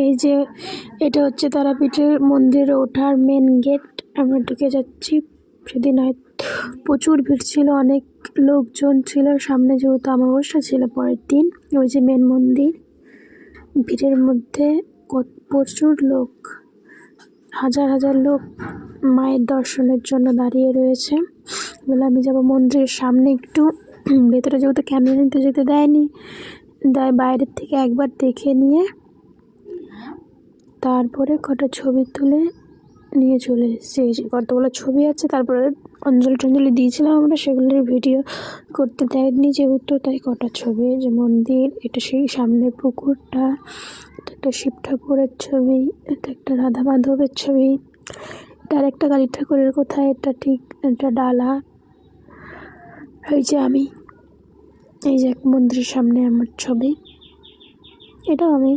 এই যে এটা হচ্ছে তারাপীঠের মন্দিরে ওঠার মেন গেট। আমরা ঢুকে যাচ্ছি। সেদিন প্রচুর ভিড় ছিল, অনেক লোকজন ছিল। সামনে যেহেতু অমাবস্যা ছিল পরের দিন, ওই যে মেন মন্দির, ভিড়ের মধ্যে প্রচুর লোক, হাজার হাজার লোক মায়ের দর্শনের জন্য দাঁড়িয়ে রয়েছে। বলে আমি যাব মন্দিরের সামনে একটু ভেতরে, যেহেতু ক্যামেরা নিতে যেতে দেয়নি, বাইরের থেকে একবার দেখে নিয়ে তারপরে কটা ছবি তুলে নিয়ে চলে এসেছি। এই যে কতগুলো ছবি আছে, তারপরে অঞ্জলি টঞ্জলি দিয়েছিলাম আমরা, সেগুলোর ভিডিও করতে দেয়নি যেহেতু, তাই কটা ছবি। যে মন্দির, এটা সেই সামনের পুকুরটা, এটা একটা শিব ঠাকুরের ছবি, এটা একটা রাধা মাধবের ছবি, এটা আরেকটা কালী ঠাকুরের কোথায়, এটা ঠিক একটা ডালা। এই যে আমি, এই যে এক মন্দিরের সামনে আমার ছবি, এটা আমি